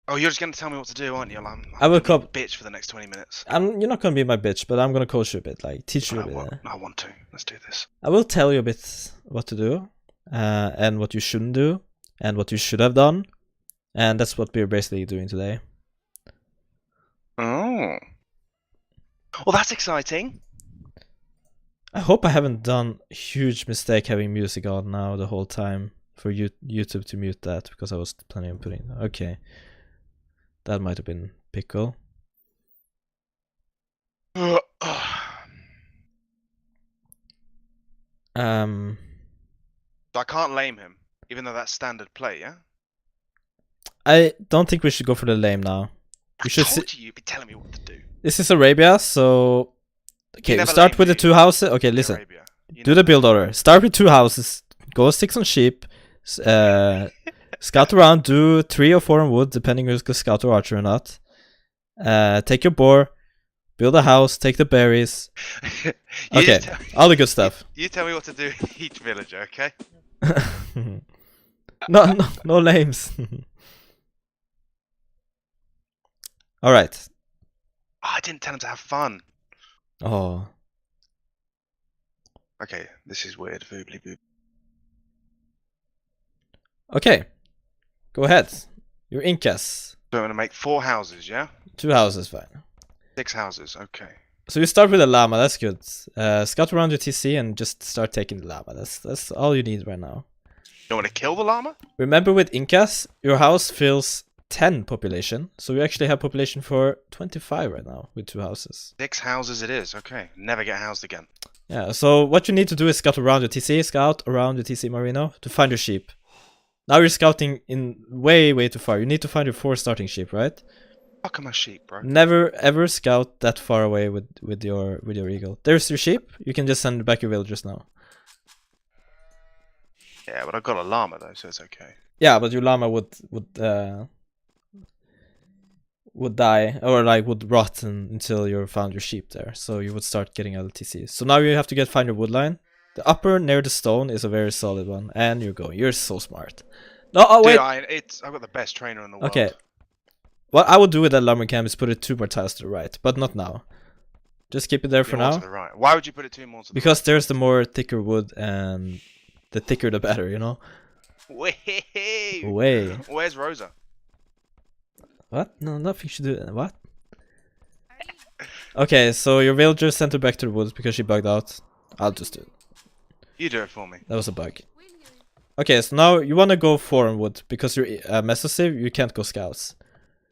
Oh, you're just gonna tell me what to do, aren't you? I'm I will gonna come. be a bitch for the next 20 minutes. You're not gonna be my bitch, but I'm gonna coach you a bit, like teach you a bit. I want to. Let's do this. I will tell you a bit what to do, and what you shouldn't do, and what you should have done, and that's what we're basically doing today. Oh. Well, that's exciting. I hope I haven't done a huge mistake having music on now the whole time for YouTube to mute that, because I was planning on putting. Okay, that might have been pickle. So I can't lame him, even though that's standard play, yeah? I don't think we should go for the lame now. I told you you'd be telling me what to do. This is Arabia, so okay, we start with the 2 houses. Okay, listen. Do the build order. Start with 2 houses. Go 6 on sheep. Scout around. Do 3 or 4 on wood, depending who's gonna scout or archer or not. Take your boar. Build a house. Take the berries. Okay, all the good stuff. You tell me what to do in each villager, okay? No names. All right. Oh, I didn't tell him to have fun. Oh. Okay, this is weird. Voobly boob. Okay. Go ahead. You're Incas. So I'm gonna make 4 houses, yeah? 2 houses, fine. 6 houses, okay. So you start with a llama, that's good. Scout around your TC and just start taking the llama. That's all you need right now. You want to kill the llama? Remember, with Incas, your house fills 10 population, so you actually have population for 25 right now with 2 houses. 6 houses it is, okay. Never get housed again. Yeah, so what you need to do is scout around your TC, Marvino, to find your sheep. Now you're scouting in way too far. You need to find your 4 starting sheep, right? Fuck my sheep, bro. Never ever scout that far away with your eagle. There's your sheep. You can just send back your villagers now. Yeah, but I've got a llama though, so it's okay. Yeah, but your llama would die, or like would rot until you found your sheep there. So you would start getting LTCs. So now you have to find your wood line. The upper near the stone is a very solid one, and you're going. You're so smart. No, oh wait. Dude, I've got the best trainer in the world. Okay. What I would do with that llama camp is put it 2 more tiles to the right, but not now. Just keep it there for now. To the right. Why would you put it 2 more to the because right? There's the more thicker wood, and the thicker the better, you know? Way. Where's Rosa? What? No, nothing should do. What? Okay, so your villager sent her back to the woods because she bugged out. I'll just do it. You do it for me. That was a bug. Okay, so now you want to go 4 on wood because you're Mesosive, you can't go scouts.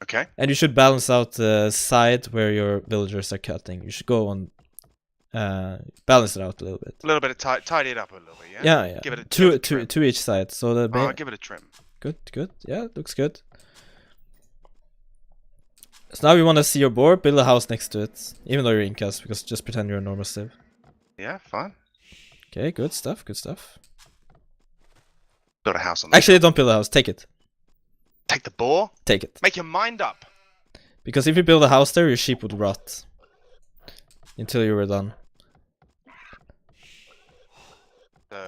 Okay. And you should balance out the side where your villagers are cutting. You should go on, balance it out a little bit. A little bit of tidy it up a little bit, yeah. Yeah. Give it two each side. So the give it a trim. Good. Yeah, looks good. So now we want to see your board. Build a house next to it, even though you're Incas, because just pretend you're a normal civ. Yeah, fine. Okay, good stuff. Build a house on. Actually, don't build a house. Take it. Take the boar? Take it. Make your mind up. Because if you build a house there, your sheep would rot. Until you were done. So,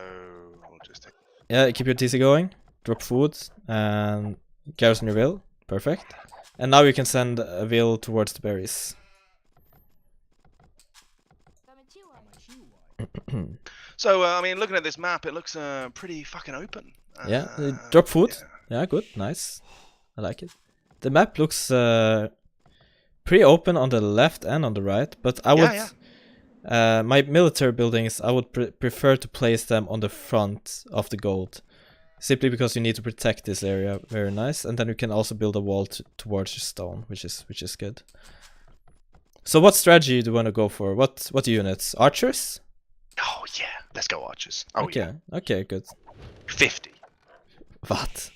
we'll just take... Yeah, keep your TC going. Drop food. And garrison your will. Perfect. And now you can send a will towards the berries. So, I mean, looking at this map, it looks pretty fucking open. Yeah, drop food. Yeah, good. Nice. I like it. The map looks pretty open on the left and on the right, but I would my military buildings, I would prefer to place them on the front of the gold, simply because you need to protect this area. Very nice. And then you can also build a wall towards your stone, which is good. So what strategy do you want to go for? What units? Archers? Oh yeah, let's go archers. Oh okay. Yeah. Okay, good. 50. What?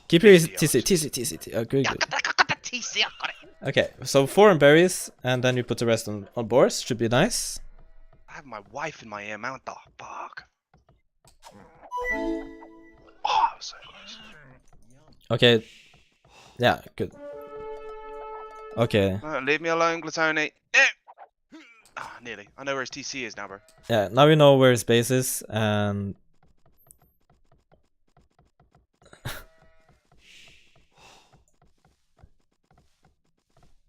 Keep your TC. Oh, good. TC, I got it. Okay, so 4 on berries, and then you put the rest on boars. Should be nice. I have my wife in my ear. Mount the fuck. Oh, so close. Okay. Yeah, good. Okay. Leave me alone, Glatoni. Ah, nearly. I know where his TC is now, bro. Yeah, now we know where his base is, and...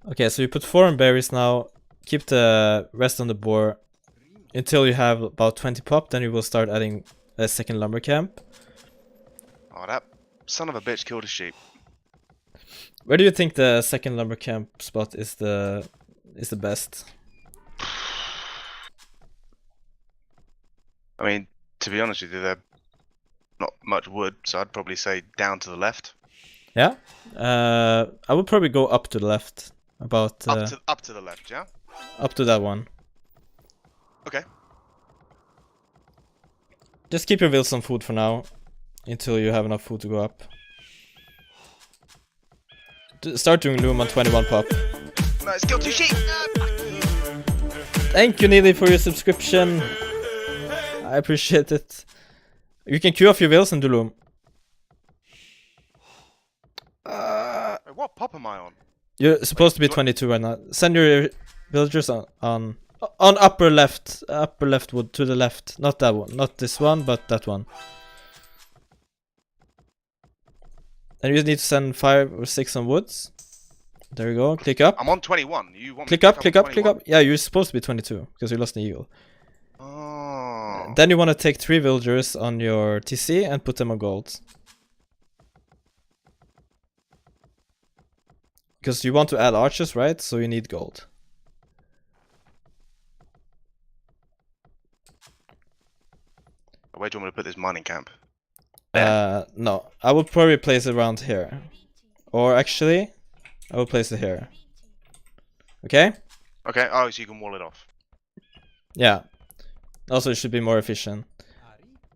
Okay, so you put 4 on berries now. Keep the rest on the board until you have about 20 pop. Then you will start adding a second lumber camp. Oh, that son of a bitch killed a sheep. Where do you think the second lumber camp spot is the best? I mean, to be honest with you, there's not much wood, so I'd probably say down to the left. Yeah, I would probably go up to the left. About up to the left, yeah. Up to that one. Okay. Just keep your wheels on food for now, until you have enough food to go up. Start doing loom on 21 pop. Nice, kill 2 sheep. Thank you, Neely, for your subscription. I appreciate it. You can queue off your wheels and do loom. Wait, what pop am I on? You're supposed to be 22 right now. Send your villagers on upper left wood to the left. Not that one, not this one, but that one. And you need to send 5 or 6 on woods. There you go. Click up. I'm on 21. You want click me to up, click up, click up. Yeah, you're supposed to be 22 because you lost an eagle. Oh. Then you want to take 3 villagers on your TC and put them on gold. Because you want to add archers, right? So you need gold. Where do you want me to put this mining camp? No. I would probably place it around here. Or actually, I will place it here. Okay? Okay, oh, so you can wall it off. Yeah. Also, it should be more efficient.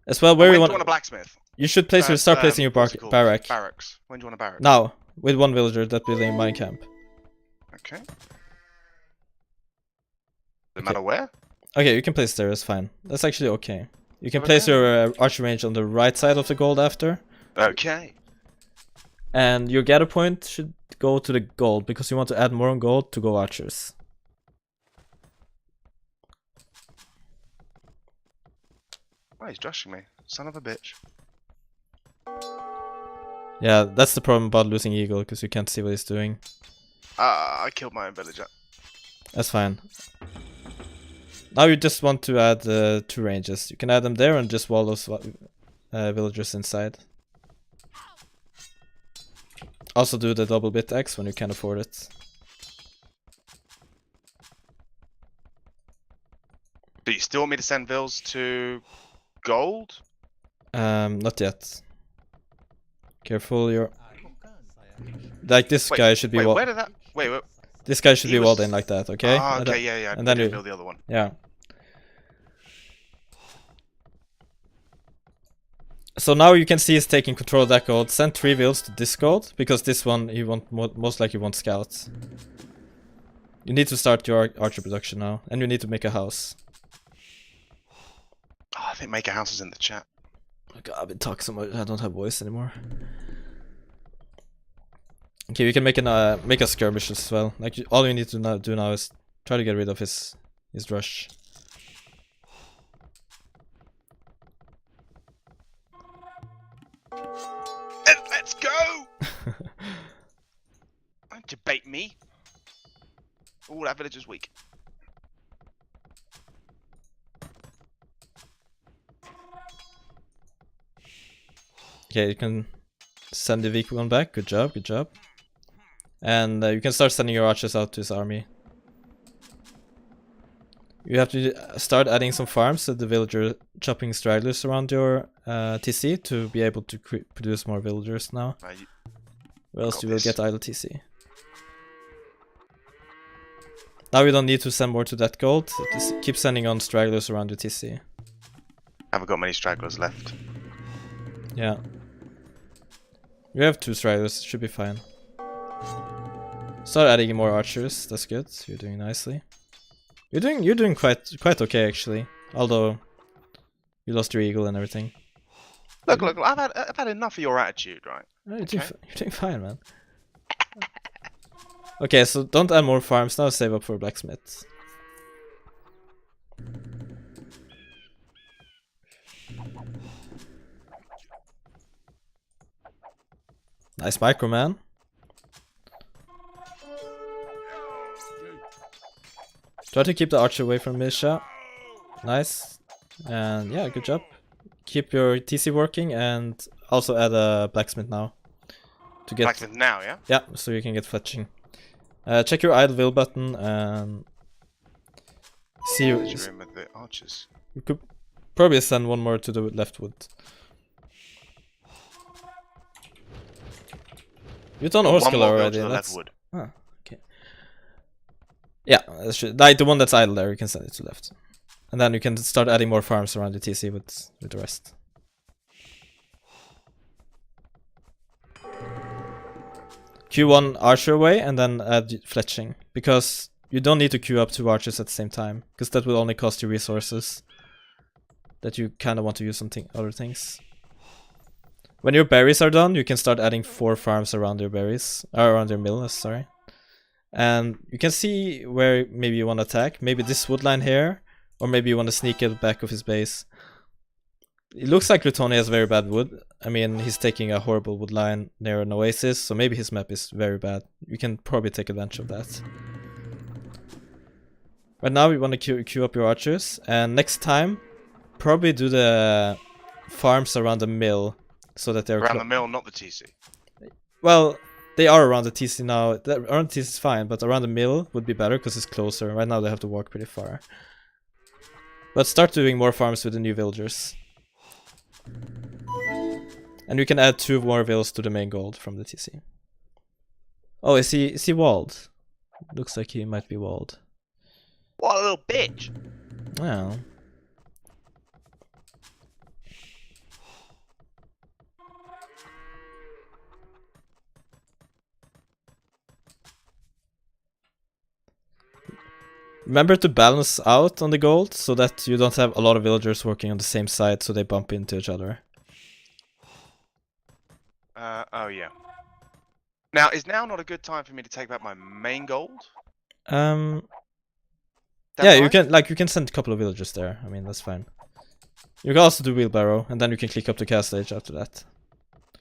As well, where when you do want... you want a blacksmith? You should start placing your barrack. Barracks. When do you want a barrack? Now, with 1 villager that building a mine camp. Okay. No matter where? Okay, you can place there, it's fine. That's actually okay. You can place your archer range on the right side of the gold after. Okay. And your gather point should go to the gold, because you want to add more on gold to go archers. Oh, he's joshing me. Son of a bitch. Yeah, that's the problem about losing eagle, because you can't see what he's doing. I killed my own villager. That's fine. Now you just want to add 2 ranges. You can add them there and just wall those villagers inside. Also do the double bit X when you can afford it. Do you still want me to send vills to gold? Not yet. Careful, you're... Like this guy should be wait, walled. where did that... Wait. This guy should be walled in like that, okay? Ah, okay, yeah. And then you build the other one. Yeah. So now you can see he's taking control of that gold. Send 3 vills to this gold, because this one you want most likely want scouts. You need to start your archer production now, and you need to make a house. Oh, I think make a house is in the chat. Oh god, I've been talking so much, I don't have voice anymore. Okay, we can make a skirmish as well. Like all you need to do now is try to get rid of his rush. Let's go! Don't you bait me. Oh, that villager's weak. Okay, you can send the weak one back. Good job, good job. And you can start sending your archers out to his army. You have to start adding some farms so the villager chopping stragglers around your TC to be able to produce more villagers now. Or else you will get idle TC. Now you don't need to send more to that gold. Just keep sending on stragglers around your TC. Haven't got many stragglers left. Yeah. You have 2 stragglers, should be fine. Start adding more archers, that's good. You're doing nicely. You're doing quite okay actually. Although you lost your eagle and everything. Look, I've had enough of your attitude, right? You're doing fine, man. Okay, so don't add more farms now, save up for blacksmiths. Nice micro, man. Try to keep the archer away from Misha. Nice. And yeah, good job. Keep your TC working and also add a blacksmith now. To get Blacksmith now, yeah? Yeah, so you can get fletching. Check your idle will button and see. With the archers. You could probably send one more to the left wood. You've done Orskala already. Left wood. Ah, okay. Yeah, like the one that's idle there, you can send it to left. And then you can start adding more farms around the TC with the rest. Q1 archer away and then add fletching. Because you don't need to queue up 2 archers at the same time. Because that will only cost you resources that you kind of want to use some other things. When your berries are done, you can start adding 4 farms around your berries. Or around your mill, sorry. And you can see where maybe you want to attack. Maybe this wood line here. Or maybe you want to sneak at the back of his base. It looks like Plutoni has very bad wood. I mean, he's taking a horrible wood line near an oasis, so maybe his map is very bad. You can probably take advantage of that. Right now, we want to queue up your archers, and next time, probably do the farms around the mill, so that they're around the mill, not the TC. Well, they are around the TC now. Around the TC is fine, but around the mill would be better because it's closer. Right now, they have to walk pretty far. But start doing more farms with the new villagers. And you can add 2 more villas to the main gold from the TC. Oh, is he walled? Looks like he might be walled. What a little bitch! Well. Remember to balance out on the gold so that you don't have a lot of villagers working on the same side so they bump into each other. Oh yeah. Now, is now not a good time for me to take back my main gold? Yeah, right? you can send a couple of villagers there. I mean, that's fine. You can also do wheelbarrow, and then you can click up to cast age after that.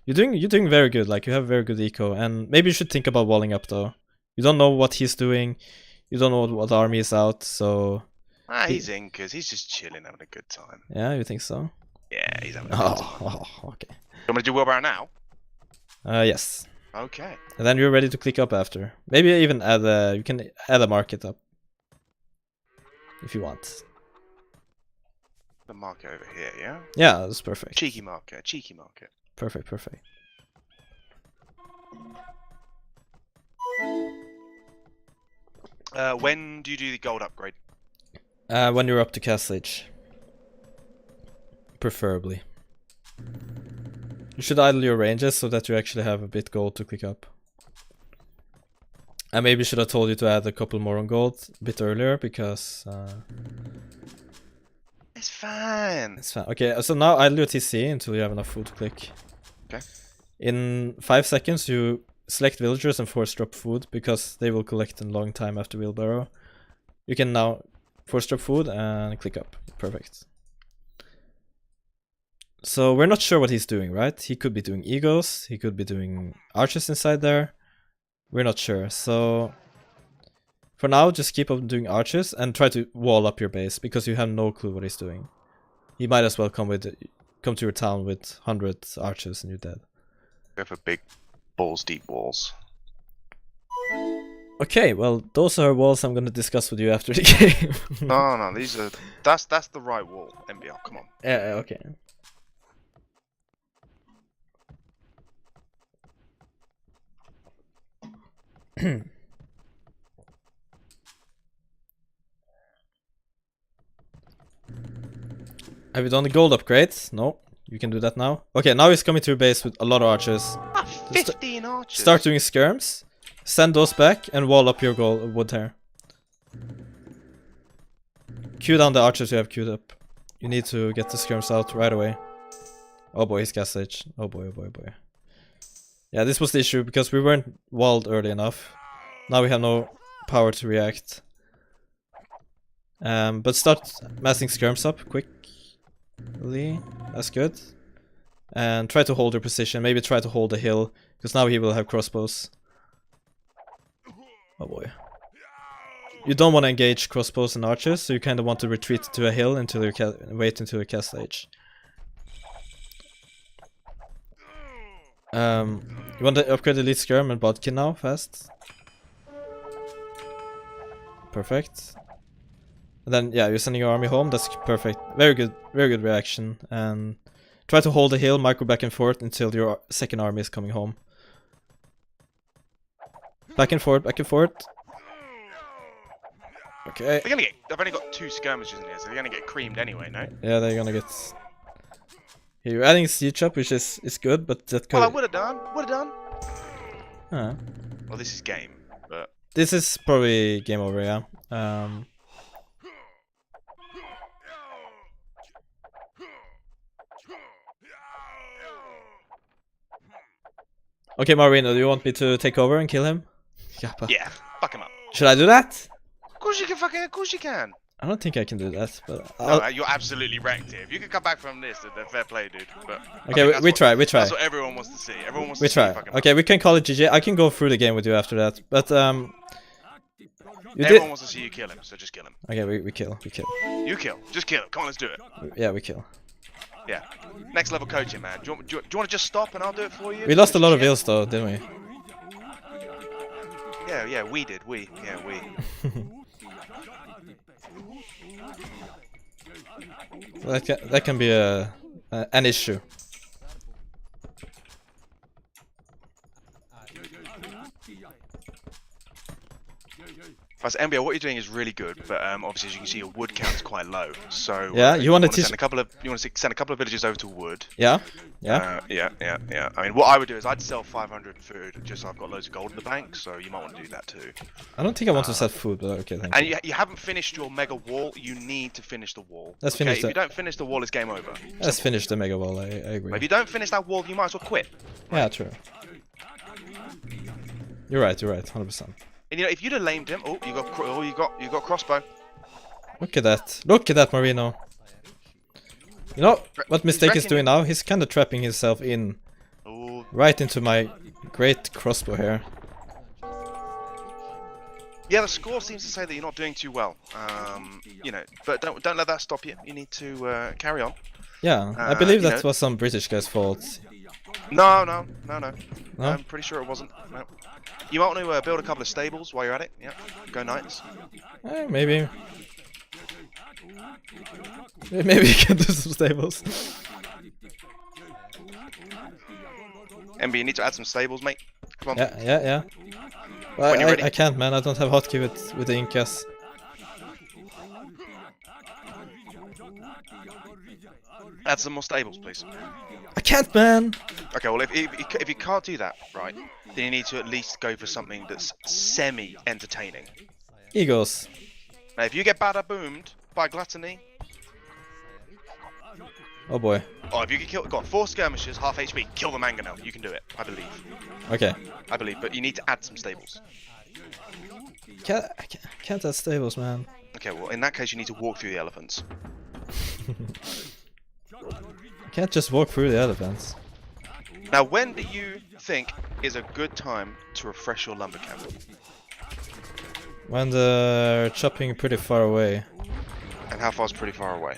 You're doing very good. Like, you have very good eco, and maybe you should think about walling up though. You don't know what he's doing. You don't know what army is out, so. He's in because he's just chilling, having a good time. Yeah, you think so? Yeah, he's having a good time. Oh, okay. You want me to do wheelbarrow now? Yes. Okay. And then you're ready to click up after. Maybe even add you can add a market up. If you want. The market over here, yeah? Yeah, that's perfect. Cheeky market, cheeky market. Perfect, perfect. When do you do the gold upgrade? When you're up to cast age. Preferably. You should idle your ranges so that you actually have a bit gold to click up. I maybe should have told you to add a couple more on gold a bit earlier because It's fine. it's fine. Okay, so now idle your TC until you have enough food to click. Okay. In 5 seconds you select villagers and force drop food because they will collect in a long time after wheelbarrow. You can now force drop food and click up. Perfect. So we're not sure what he's doing, right? He could be doing egos, he could be doing archers inside there. We're not sure, so for now just keep on doing archers and try to wall up your base because you have no clue what he's doing. He might as well come to your town with 100 archers and you're dead. Go for big balls deep walls. Okay, well those are walls I'm gonna discuss with you after the game. No, these are that's the right wall, MBL, come on. Yeah, okay. Have you done the gold upgrades? No, you can do that now. Okay, now he's coming to your base with a lot of archers. 15 archers! Start doing skirms, send those back, and wall up your gold wood here. Queue down the archers you have queued up. You need to get the skirms out right away. Oh boy, he's gas age. Oh boy, oh boy, oh boy. Yeah, this was the issue because we weren't walled early enough. Now we have no power to react. But start massing skirms up quickly. That's good. And try to hold your position. Maybe try to hold the hill, because now he will have crossbows. Oh boy. you don't want to engage crossbows and archers, so you kind of want to retreat to a hill until you wait until your cast stage. You want to upgrade Elite Skirm and Bodkin now, fast. Perfect. And then, yeah, you're sending your army home. That's perfect. Very good reaction. And try to hold the hill, micro back and forth until your second army is coming home. Back and forth, back and forth. Okay. They're gonna get. I've only got 2 skirmishes in here, so they're gonna get creamed anyway, no? Yeah, they're gonna get. Here, you're adding siege up, which is good, but that could. Well, I would have done. Huh. Well, this is game, but this is probably game over, yeah. Okay, Marvino, do you want me to take over and kill him? Yeah, fuck him up. Should I do that? Of course you can. I don't think I can do that, but no, you're absolutely wrecked here. If you can come back from this, then fair play, dude. But okay, we try. That's what everyone wants to see. Everyone wants to see. Okay, we can call it GG. I can go through the game with you after that, but everyone wants to see you kill him, so just kill him. Okay, we kill. You kill. Just kill him. Come on, let's do it. Yeah, we kill. Yeah. Next level coaching, man. Do you want to just stop and I'll do it for you? We lost a lot of vills though, didn't we? Yeah, we did. We. That can be an issue. As MBO, what you're doing is really good, but obviously as you can see, your wood count is quite low. So yeah, you want to send a couple of send a couple of villages over to wood. Yeah. Yeah. I mean, what I would do is I'd sell 500 food just so I've got loads of gold in the bank. So you might want to do that too. I don't think I want to sell food, but okay, thank you. And you haven't finished your mega wall. You need to finish the wall. Let's finish If you don't finish the wall, it's game over. Let's finish the mega wall. I agree. But if you don't finish that wall, you might as well quit. Yeah, true. You're right. 100%. And if you'd have lamed him, you got crossbow. Look at that, Marvino. You know what Mistake is doing now? He's kind of trapping himself in, right into my great crossbow here. Yeah, the score seems to say that you're not doing too well. But don't let that stop you. You need to carry on. Yeah, I believe that was some British guy's fault. No. I'm pretty sure it wasn't. No. You might want to build a couple of stables while you're at it. Yeah, go knights. Maybe. Maybe you can do some stables. MB, you need to add some stables, mate. Come on. Yeah. Well, I can't, man. I don't have hotkey with the Incas. Add some more stables, please. I can't, man. Okay, well, if you can't do that, right, then you need to at least go for something that's semi-entertaining. Eagles. Now, if you get bada-boomed by gluttony... Oh boy. Oh, if you get got 4 skirmishes, half HP, kill the mangonel. You can do it, I believe. Okay. I believe, but you need to add some stables. I can't add stables, man. Okay, well, in that case, you need to walk through the elephants. I can't just walk through the elephants. Now, when do you think is a good time to refresh your lumber camp? When they're chopping pretty far away. And how far is pretty far away?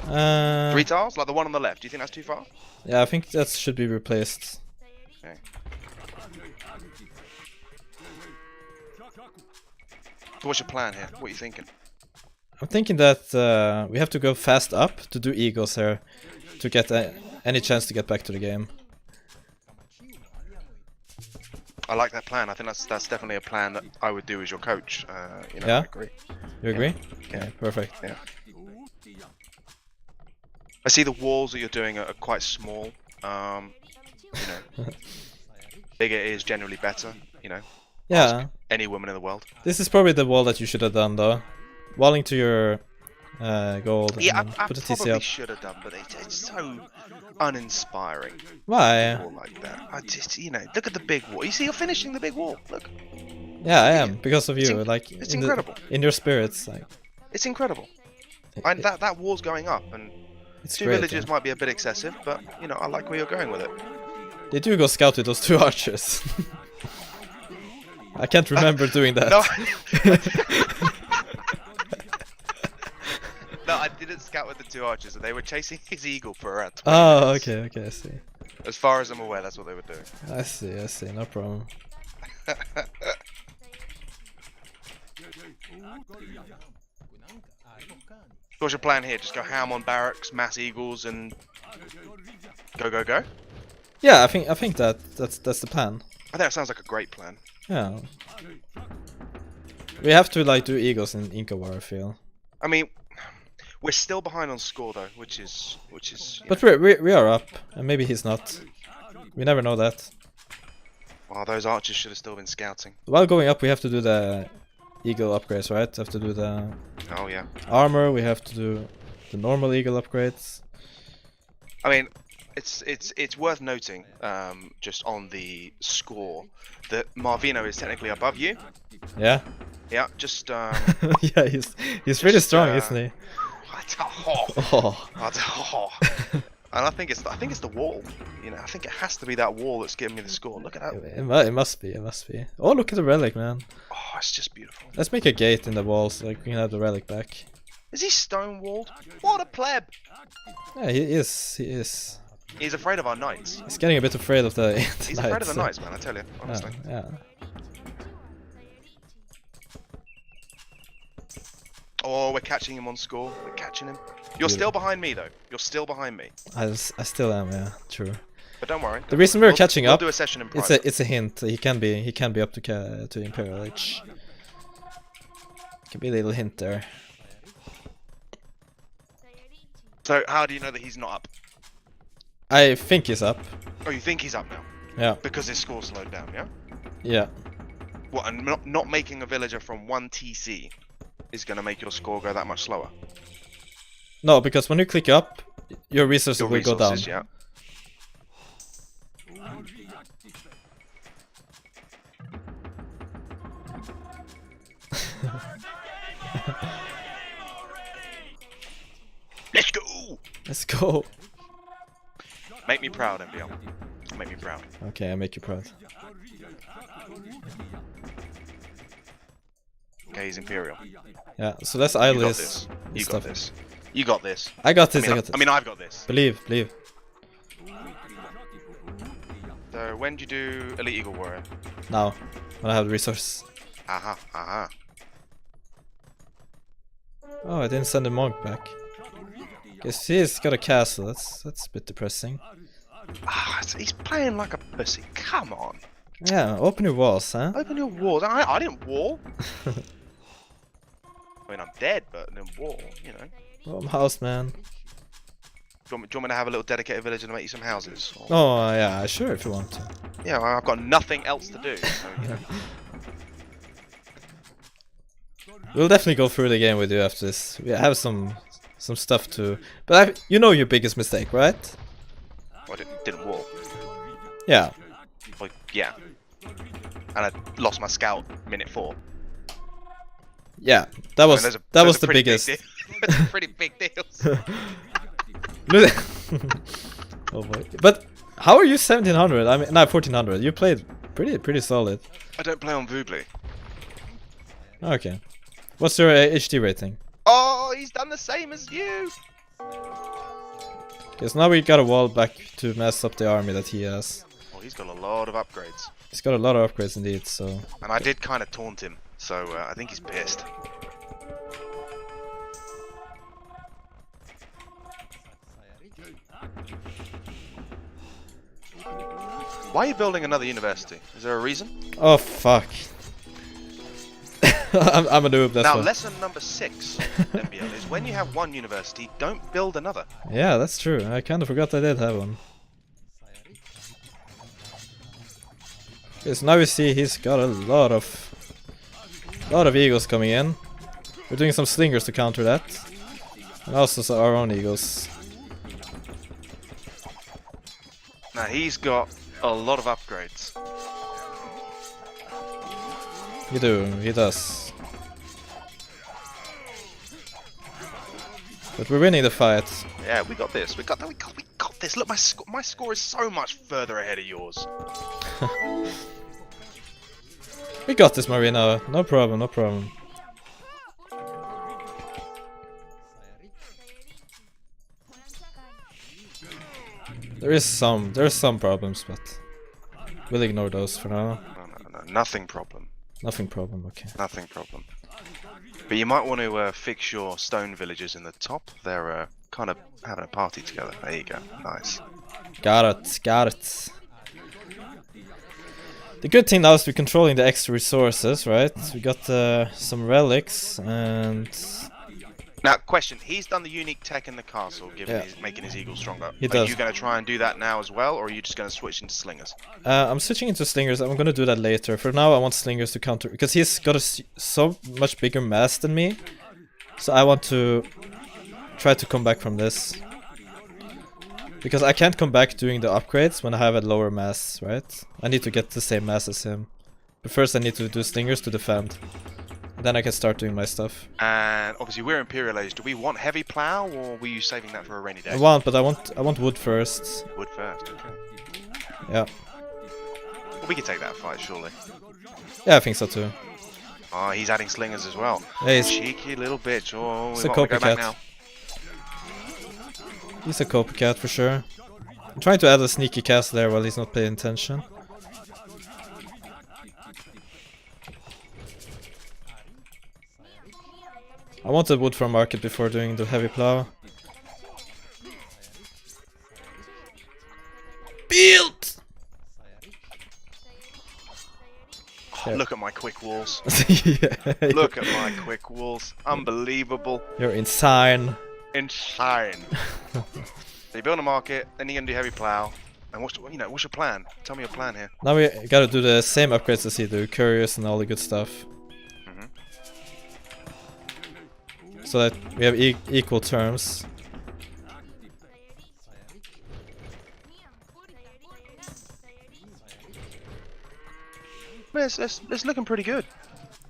3 tiles? Like the one on the left. Do you think that's too far? Yeah, I think that should be replaced. Okay. So what's your plan here? What are you thinking? I'm thinking that we have to go fast up to do eagles here to get any chance to get back to the game. I like that plan. I think that's definitely a plan that I would do as your coach. Yeah? I agree. You agree? Yeah. Okay, perfect. Yeah. I see the walls that you're doing are quite small. Bigger is generally better. Yeah. Ask any woman in the world. This is probably the wall that you should have done, though. Walling to your gold. Yeah, and I put a TC probably up. should have done, but it's so uninspiring. Why? Wall like that. I just, look at the big wall. You see, you're finishing the big wall. Look. Yeah, I am because of you. It's incredible. In your spirits, It's incredible. And that wall's going up, and it's 2 great, villages might be a bit excessive, but I like where you're going with it. They do go scout with those 2 archers. I can't remember doing that. No. No, I didn't scout with the 2 archers, and they were chasing his eagle for around 20 Oh, minutes. okay, I see. As far as I'm aware, that's what they were doing. I see, no problem. What's your plan here? Just go ham on barracks, mass eagles, and go. Yeah, I think that's the plan. I think that sounds like a great plan. Yeah. We have to like do eagles in Inca War, I feel. I mean, we're still behind on score though, which is. But we are up, and maybe he's not. We never know that. Well, those archers should have still been scouting. While going up, we have to do the eagle upgrades, right? Have to do the Oh yeah. armor. We have to do the normal eagle upgrades. I mean, it's worth noting, just on the score, that Marvino is technically above you. Yeah. Yeah, just Yeah, he's pretty strong, isn't he? Oh. And I think it's the wall. You know, I think it has to be that wall that's giving me the score. Look at that. It must be. Oh, look at the relic, man. Oh, it's just beautiful. Let's make a gate in the walls so like we can have the relic back. Is he stone walled? What a pleb! Yeah, he is. He's afraid of our knights. He's getting a bit afraid of the He's afraid of the knights, man. I tell you, honestly. Yeah. Oh, we're catching him on score. We're catching him. You're still behind me, though. You're still behind me. I still am, yeah, true. But don't worry. The reason we're catching up, we'll do a session in private. it's a hint. He can be up to Imperial Age. Can be a little hint there. So how do you know that he's not up? I think he's up. Oh, you think he's up now? Yeah. Because his score slowed down, yeah? Yeah. What, and not making a villager from 1 TC is going to make your score go that much slower? No, because when you click up, your resources will go down. Yeah. Let's go! Let's go. Make me proud, MBL. Make me proud. Okay, I make you proud. Okay, he's Imperial. Yeah, so let's idle You got his this. You stuff. got this. You got this. I got this, I got this. I mean, I've got this. Believe. So, when do you do Elite Eagle Warrior? Now, when I have the resource. Aha. Oh, I didn't send the monk back. Guess he's got a castle, that's a bit depressing. He's playing like a pussy. Come on. Yeah, open your walls, huh? Open your walls. I didn't wall. I mean, I'm dead, but I didn't wall, you know. Warm house, man. Do you want me to have a little dedicated village and make you some houses? Or... Oh, yeah, sure, if you want to. Yeah, well, I've got nothing else to do. So, you know. We'll definitely go through the game with you after this. We have some stuff to... But you know your biggest mistake, right? I didn't wall. Yeah. Well, yeah. And I lost my scout minute 4. Yeah, that was the pretty biggest. Big those are pretty big deals. Oh boy. But how are you 1700? I mean, no, 1400. You played pretty solid. I don't play on Voobly. Okay. What's your HD rating? Oh, he's done the same as you. Okay, so now we got a wall back to mess up the army that he has. Oh, he's got a lot of upgrades. He's got a lot of upgrades indeed, so... And I did kind of taunt him, so I think he's pissed. Why are you building another university? Is there a reason? Oh, fuck. I'm a noob, that's now, why. lesson number 6, MBL, is when you have one university, don't build another. Yeah, that's true. I kind of forgot I did have one. Okay, so now we see he's got a lot of eagles coming in. We're doing some slingers to counter that. And also our own eagles. Now, he's got a lot of upgrades. He does. But we're winning the fight. Yeah, we got this. We got this. Look, my score is so much further ahead of yours. We got this, Marvino. No problem, no problem. There's some problems, but we'll ignore those for now. No, nothing problem. Nothing problem, okay. Nothing problem. But you might want to fix your stone villagers in the top. They're kind of having a party together. There you go. Nice. Got it, got it. The good thing now is we're controlling the extra resources, right? We got some relics and... Now, question. He's done the unique tech in the castle, making his eagle stronger. He Are does. you going to try and do that now as well, or are you just going to switch into slingers? I'm switching into slingers. I'm gonna do that later. For now, I want slingers to counter... Because he's got so much bigger mass than me. So I want to try to come back from this. Because I can't come back doing the upgrades when I have a lower mass, right? I need to get the same mass as him. But first I need to do slingers to defend. And then I can start doing my stuff. And obviously we're Imperial Age. Do we want heavy plow, or were you saving that for a rainy day? I want wood first. Wood first, okay. Yeah. Well, we can take that fight, surely. Yeah, I think so too. Oh, he's adding slingers as well. Yeah, he's Cheeky little bitch. Oh, It's we a want to go back copycat. now. a copycat for sure. I'm trying to add a sneaky cast there while he's not paying attention. I wanted wood from market before doing the heavy plow. Build! Oh, look at my quick walls. Yeah, Look at my quick walls. Unbelievable. you're insane. Insane. So you build a market, then you're gonna do heavy plow. And what's your plan? Tell me your plan here. Now we gotta do the same upgrades as he do, couriers and all the good stuff. So that we have equal terms. It's looking pretty good.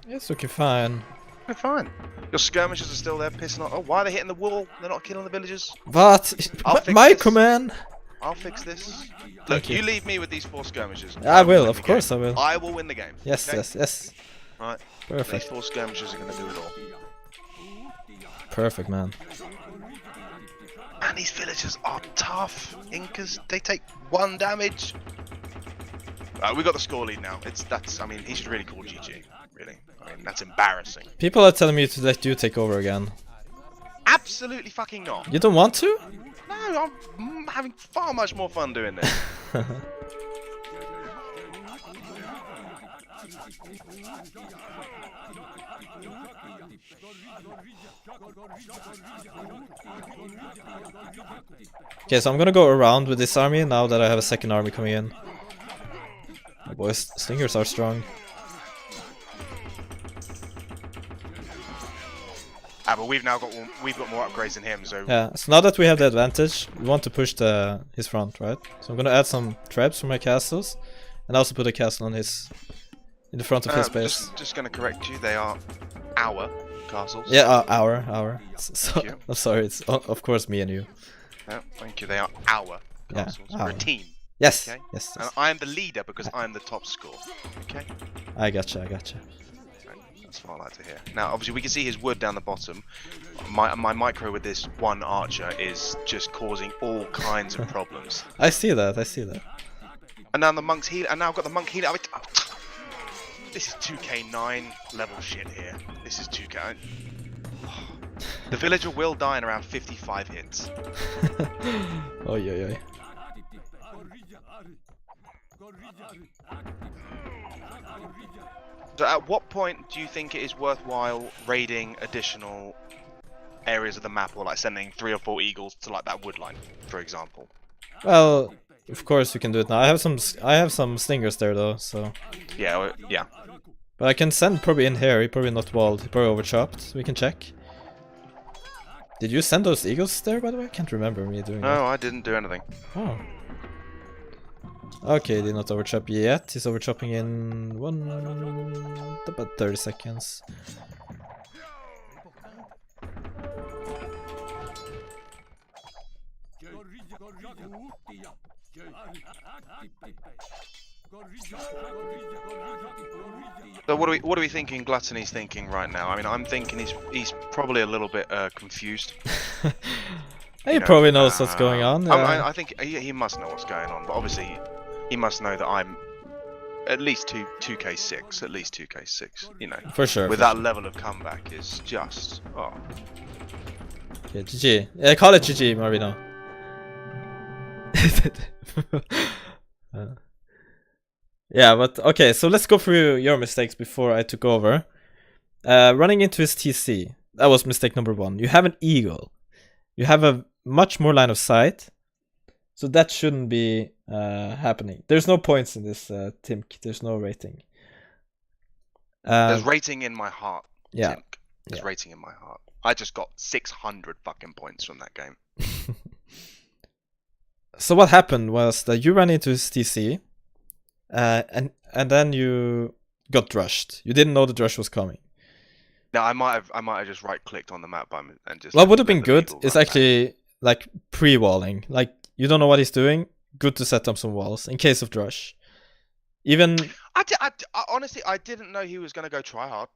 It's looking fine. We're fine. Your skirmishers are still there pissing on. Oh, why are they hitting the wall? They're not killing the villagers. What? I'll fix My this. command? I'll fix this. Look, Thank you. you leave me with these 4 skirmishers. I will, win of the course game. I will. I will win the game. Yes, okay? yes. Right. Perfect. These 4 skirmishers are going to do it all. Perfect, man. Man, these villagers are tough. Incas, they take 1 damage. We got the score lead now. I mean, he should really call GG. Really. I mean, that's embarrassing. People are telling me to let you take over again. Absolutely fucking not. You don't want to? No, I'm having far much more fun doing this. Okay, so I'm gonna go around with this army now that I have a second army coming in. Oh boys, slingers are strong. But we've got more upgrades than him, so Yeah, so now that we have the advantage, we want to push his front, right? So I'm gonna add some traps for my castles, and also put a castle on in the front of his base. just gonna correct you. They are our castles. Yeah, our. So, Thank you. I'm sorry, it's of course me and you. Yeah, thank you. They are our Yeah, castles. We're our. a team. Yes, Okay. yes. And I am the leader because I'm the top score. Okay. I gotcha. That's what I like to hear. Now, obviously, we can see his wood down the bottom. My micro with this one archer is just causing all kinds of problems. I see that. And now the monk's heal. And now I've got the monk healer. This is 2k9 level shit here. This is 2k. The villager will die in around 55 hits. Oh yeah. So at what point do you think it is worthwhile raiding additional areas of the map, or like sending 3 or 4 eagles to like that wood line, for example? Well, of course you can do it now. I have some slingers there though, so. Yeah, yeah. But I can send probably in here. He probably not walled. He probably overchopped. We can check. Did you send those eagles there, by the way? I can't remember me doing that. No, I didn't do anything. Oh. Okay, he did not overchop yet. He's overchopping in about 30 seconds. So what are we thinking Gluttony's thinking right now? I mean, I'm thinking he's probably a little bit confused. He probably knows what's going on. I think he must know what's going on, but obviously he must know that I'm at least 2k6, at least 2k6. You know, for sure. With that level of comeback is just Okay, GG. Yeah, call it GG, Marvino. Yeah, but okay, so let's go through your mistakes before I took over. Running into his TC, that was mistake number 1. You have an eagle. You have a much more line of sight, so that shouldn't be happening. There's no points in this Timk. There's no rating. There's rating in my heart. Yeah, Timk. There's rating in my heart. I just got 600 fucking points from that game. So what happened was that you ran into his TC, and then you got drushed. You didn't know the drush was coming. Now I might have just right clicked on the map and just. What would have been good is actually like pre-walling. Like you don't know what he's doing. Good to set up some walls in case of drush. Even I honestly I didn't know he was gonna go try hard.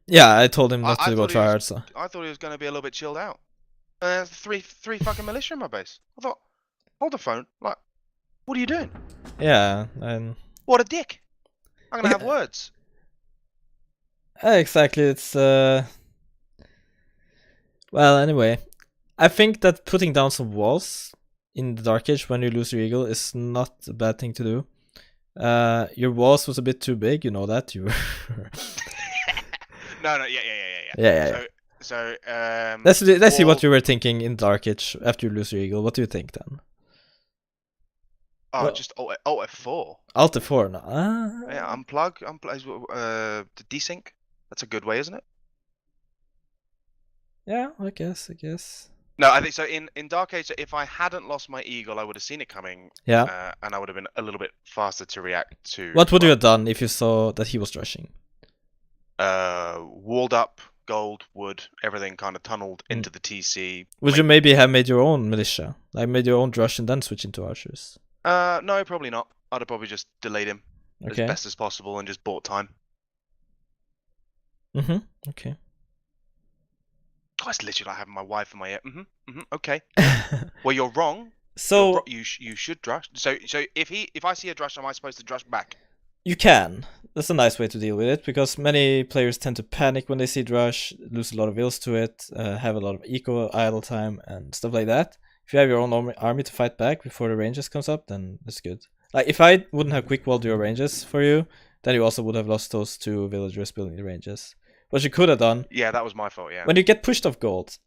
Yeah, I told him not to go try hard. So I thought he was gonna be a little bit chilled out. Three fucking militia in my base. I thought, hold the phone. Like, what are you doing? Yeah, and what a dick. I'm gonna have words. Exactly. It's well, anyway, I think that putting down some walls in the Dark Age when you lose your eagle is not a bad thing to do. Your walls was a bit too big, you know that. You were No, yeah. So let's see what you were thinking in Dark Age after you lose your eagle. What do you think then? Oh, well, just Alt F4. Alt F4, no. Yeah, unplug, the desync. That's a good way, isn't it? Yeah, I guess. No, I think so. In Dark Age, if I hadn't lost my eagle, I would have seen it coming. Yeah. And I would have been a little bit faster to react to. What would you have done if you saw that he was rushing? Walled up, gold, wood, everything kind of tunneled into the TC. Would you maybe have made your own militia, like made your own drush and then switch into archers? No, probably not. I'd have probably just delayed him as best as possible and just bought time. Okay. Oh, it's literally like having my wife in my ear. Okay. Well, you're wrong. So you should drush. So if I see a drush, am I supposed to drush back? You can. That's a nice way to deal with it, because many players tend to panic when they see drush, lose a lot of wills to it, have a lot of eco idle time and stuff like that. If you have your own army to fight back before the ranges comes up, then that's good. Like if I wouldn't have quick walled your ranges for you, then you also would have lost those 2 villagers building the ranges. What you could have done... Yeah, that was my fault, yeah. When you get pushed off gold,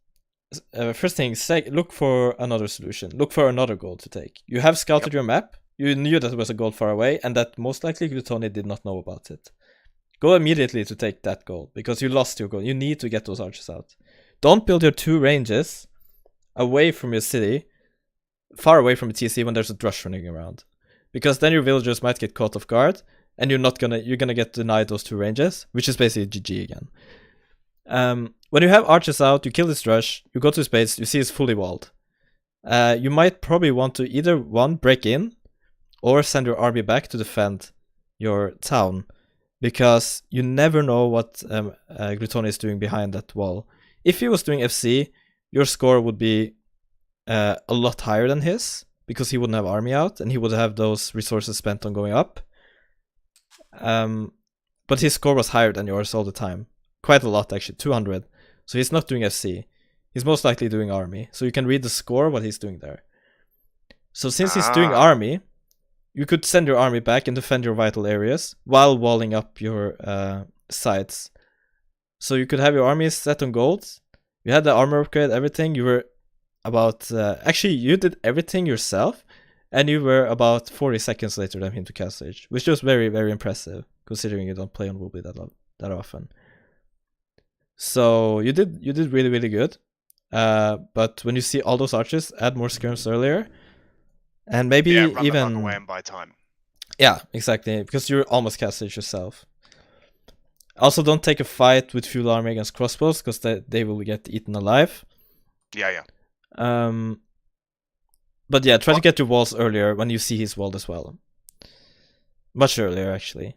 first thing, look for another solution. Look for another gold to take. You have scouted your map. You knew that there was a gold far away, and that most likely Glutoni did not know about it. Go immediately to take that gold, because you lost your gold. You need to get those archers out. Don't build your 2 ranges away from your city, far away from the TC when there's a drush running around. Because then your villagers might get caught off guard, and you're gonna get denied those 2 ranges, which is basically GG again. When you have archers out, you kill this drush, you go to his base, you see it's fully walled. You might probably want to either, 1, break in, or send your army back to defend your town, because you never know what Glutoni is doing behind that wall. If he was doing FC, your score would be a lot higher than his, because he wouldn't have army out, and he would have those resources spent on going up. But his score was higher than yours all the time. Quite a lot, actually, 200. So he's not doing FC. He's most likely doing army. So you can read the score, what he's doing there. So since he's doing army, you could send your army back and defend your vital areas while walling up your sites. So you could have your armies set on gold. You had the armor upgrade, everything. You were about... actually, you did everything yourself. And you were about 40 seconds later than him to Castle Age. Which was very, very impressive, considering you don't play on Woolby that often. So you did really, really good. But when you see all those archers, add more skirms earlier. And maybe even away and buy time. Yeah, exactly, because you're almost Castle Age yourself. Also, don't take a fight with fuel army against crossbows, because they will get eaten alive. Yeah. But yeah, try to get your walls earlier when you see he's walled as well. Much earlier, actually.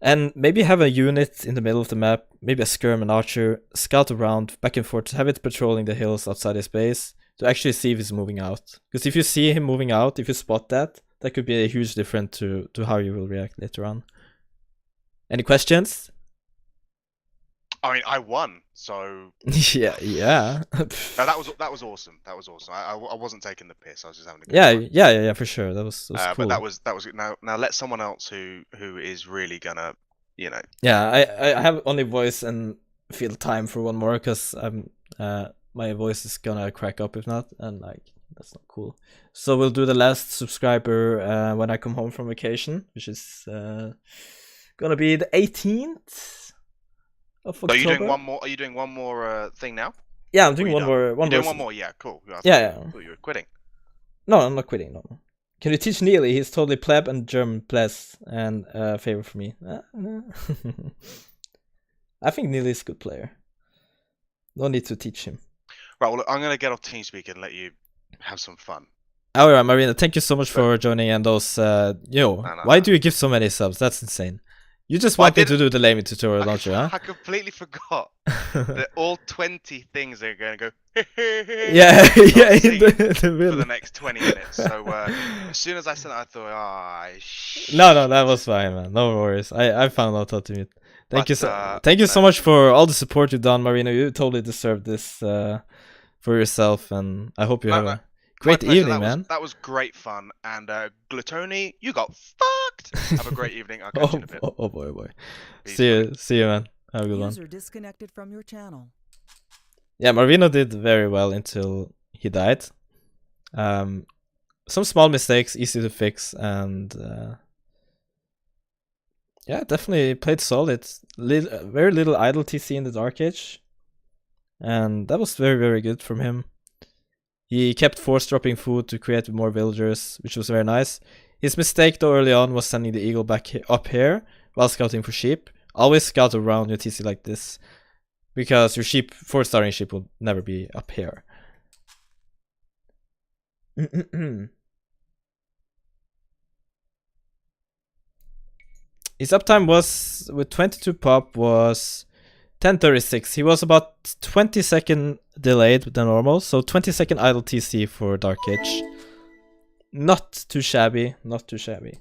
And maybe have a unit in the middle of the map, maybe a skirm and archer, scout around, back and forth, have it patrolling the hills outside his base to actually see if he's moving out. Because if you see him moving out, if you spot that, that could be a huge difference to how you will react later on. Any questions? I mean, I won, so yeah. No, that was awesome. That was awesome. I wasn't taking the piss. I was just having a good Yeah, time. yeah, for sure. That was cool. But that was now let someone else who is really gonna, you know. Yeah, I have only voice and field time for one more because I'm my voice is gonna crack up if not, and like that's not cool. So we'll do the last subscriber when I come home from vacation, which is gonna be the 18th of October. Are you doing one more? Are you doing one more thing now? Yeah, I'm doing one more. You're doing one more. Yeah, cool. I thought you were quitting. No, I'm not quitting. No. Can you teach Neely? He's totally pleb and German plebs and favorite for me. I think Neely is a good player. No need to teach him. Right, well, I'm gonna get off TeamSpeak and let you have some fun. Alright, Marvino, thank you so much for joining and those. Why do you give so many subs? That's insane. You just want me to do the laming tutorial, don't you? Huh? I completely forgot that all 20 things are going to go. yeah, in the middle for the next 20 minutes. So as soon as I sent it, I thought, No, that was fine, man. No worries. I found out how to mute. Thank you so much for all the support you've done, Marvino. You totally deserve this for yourself, and I hope you have a great evening, man. That was great fun, and Glutoni, you got fucked. Have a great evening. I'll catch you in a bit. Oh boy. See you, man. Have a good one. User disconnected from your channel. Yeah, Marvino did very well until he died. Some small mistakes, easy to fix, and yeah, definitely played solid. Very little idle TC in the Dark Age, and that was very, very good from him. He kept force dropping food to create more villagers, which was very nice. His mistake though early on was sending the eagle back up here while scouting for sheep. Always scout around your TC like this, because your sheep, 4-starring sheep, will never be up here. His uptime was, with 22 pop, was 10:36. He was about 20-second delayed than normal, so 20-second idle TC for Dark Age. Not too shabby, not too shabby.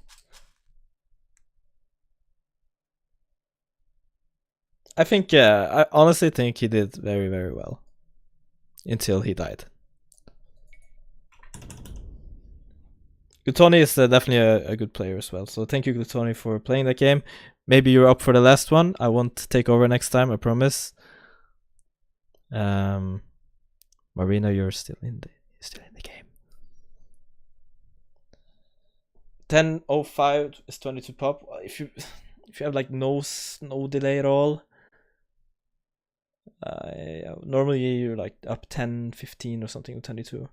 I think, I honestly think he did very, very well. Until he died. Glutoni is definitely a good player as well. So thank you, Glutoni, for playing that game. Maybe you're up for the last one. I won't take over next time, I promise. Marvino, you're still in the game. 10:05 is 22 pop. If you have like no delay at all, normally you're like up 10:15 or something with 22.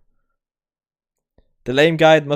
The lame guide must